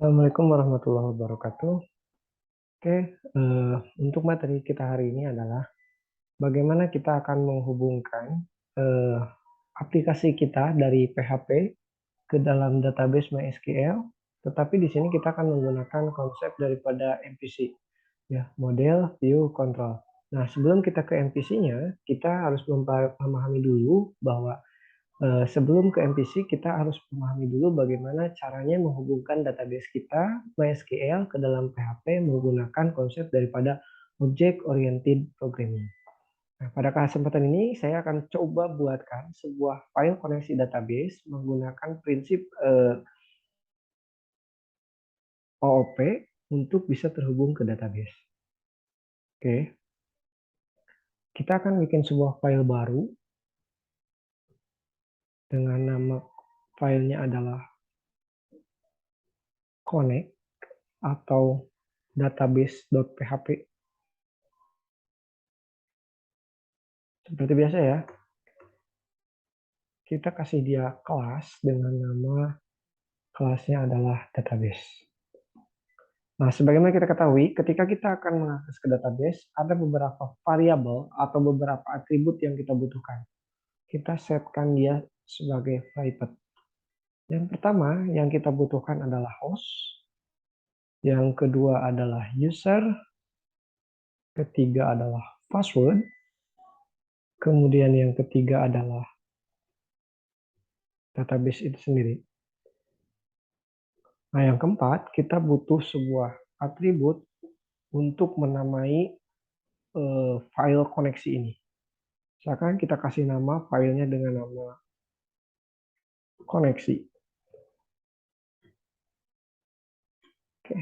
Assalamualaikum warahmatullahi wabarakatuh. Oke, untuk materi kita hari ini adalah bagaimana kita akan menghubungkan eh, aplikasi kita dari PHP ke dalam database MySQL. Tetapi di sini kita akan menggunakan konsep daripada MVC, ya, model, view, control. Nah, sebelum kita ke MVC-nya, kita harus memahami dulu bahwa sebelum ke MVC, kita harus memahami dulu bagaimana caranya menghubungkan database kita, MySQL, ke dalam PHP menggunakan konsep daripada Object Oriented Programming. Nah, pada kesempatan ini, saya akan coba buatkan sebuah file koneksi database menggunakan prinsip OOP untuk bisa terhubung ke database. Oke, kita akan bikin sebuah file baru dengan nama filenya adalah connect atau database.php. Seperti biasa ya, kita kasih dia kelas dengan nama kelasnya adalah database. Nah, sebagaimana kita ketahui, ketika kita akan mengakses ke database, ada beberapa variabel atau beberapa atribut yang kita butuhkan. Kita setkan dia sebagai private. Yang pertama yang kita butuhkan adalah host, yang kedua adalah user, ketiga adalah password, kemudian yang ketiga adalah database itu sendiri. Nah, yang keempat, kita butuh sebuah atribut untuk menamai file koneksi ini. Misalkan kita kasih nama filenya dengan nama koneksi. Oke.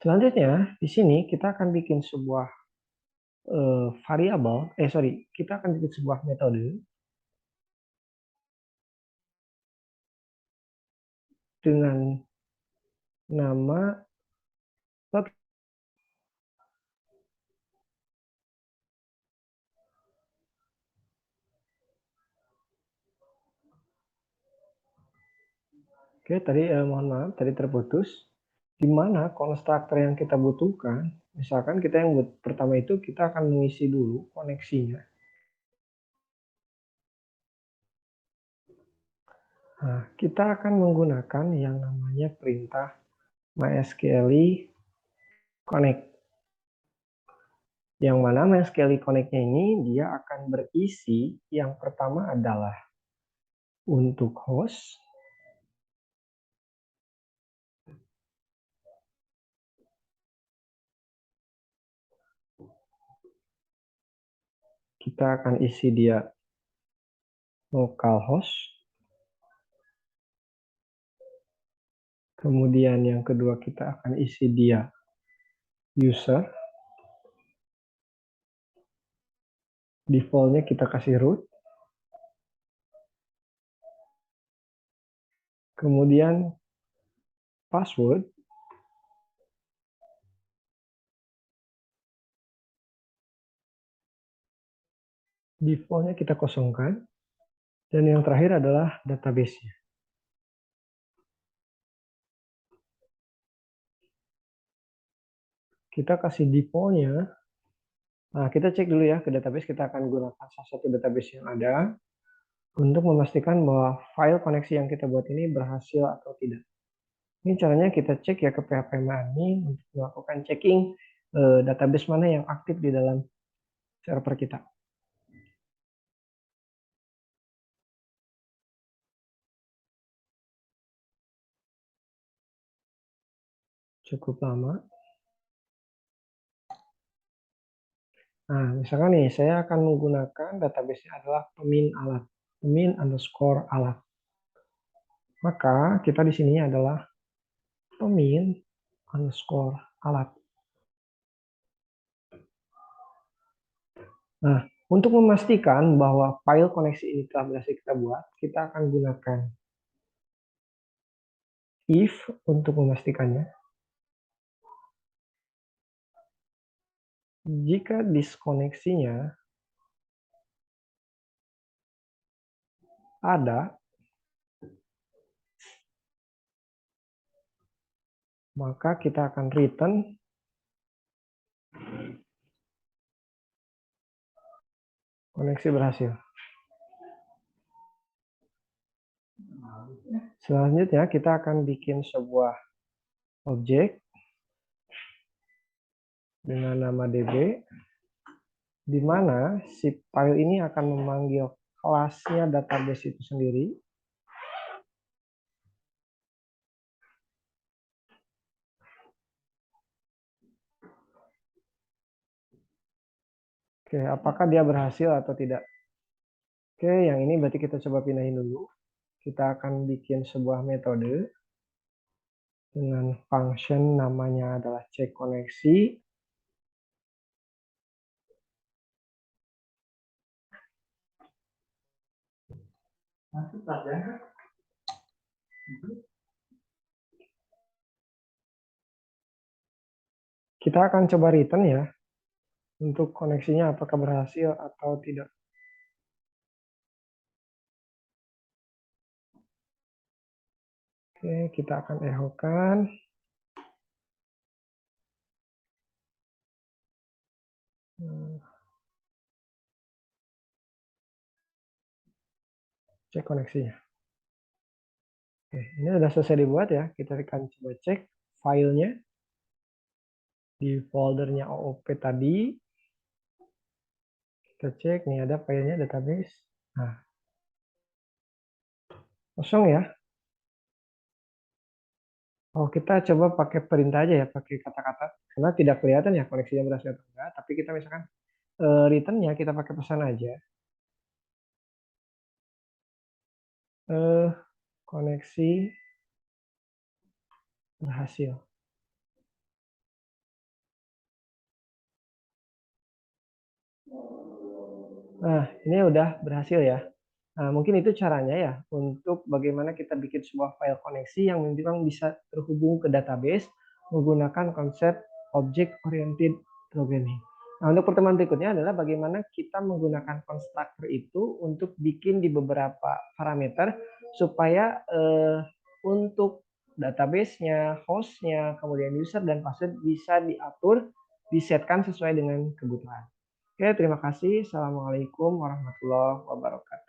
Selanjutnya, di sini kita akan bikin sebuah variabel, kita akan bikin sebuah metode dengan nama load. Oke, tadi mohon maaf, tadi terputus. Di mana konstruktor yang kita butuhkan, misalkan kita yang pertama itu kita akan mengisi dulu koneksinya. Nah, kita akan menggunakan yang namanya perintah MySQL connect. Yang mana MySQL connect-nya ini dia akan berisi yang pertama adalah untuk host, kita akan isi dia localhost. Kemudian yang kedua kita akan isi dia user. Defaultnya kita kasih root. Kemudian password. Defaultnya kita kosongkan. Dan yang terakhir adalah database-nya. Kita kasih default-nya. Nah, kita cek dulu ya ke database. Kita akan gunakan salah satu database yang ada untuk memastikan bahwa file koneksi yang kita buat ini berhasil atau tidak. Ini caranya kita cek ya ke PHP admin untuk melakukan checking database mana yang aktif di dalam server kita. Cukup lama. Nah, misalkan nih, saya akan menggunakan database-nya adalah pemin alat. Pemin underscore alat. Maka kita di sini adalah pemin underscore alat. Nah, untuk memastikan bahwa file koneksi ini telah berhasil kita buat, kita akan gunakan if untuk memastikannya. Jika diskoneksinya ada, maka kita akan return koneksi berhasil. Selanjutnya kita akan bikin sebuah objek dengan nama db, di mana si file ini akan memanggil kelasnya database itu sendiri. Oke, apakah dia berhasil atau tidak? Oke, yang ini berarti kita coba pindahin dulu. Kita akan bikin sebuah metode dengan function namanya adalah cek koneksi. Kita akan coba return ya, untuk koneksinya apakah berhasil atau tidak. Oke, kita akan echokan. Cek koneksinya. Oke, ini sudah selesai dibuat ya. Kita akan coba cek filenya di foldernya OOP tadi. Kita cek, nih ada filenya database. Nah, kosong ya. Oh, kita coba pakai perintah aja ya, pakai kata-kata. Karena tidak kelihatan ya koneksinya berhasil atau enggak. Tapi kita misalkan returnnya kita pakai pesan aja. Koneksi berhasil. Nah, ini udah berhasil ya. Nah, mungkin itu caranya ya untuk bagaimana kita bikin sebuah file koneksi yang memang bisa terhubung ke database menggunakan konsep object oriented programming. Nah, untuk pertemuan berikutnya adalah bagaimana kita menggunakan konstruktor itu untuk bikin di beberapa parameter supaya untuk database-nya, host-nya, kemudian user dan password bisa diatur, disetkan sesuai dengan kebutuhan. Oke, terima kasih. Assalamualaikum warahmatullahi wabarakatuh.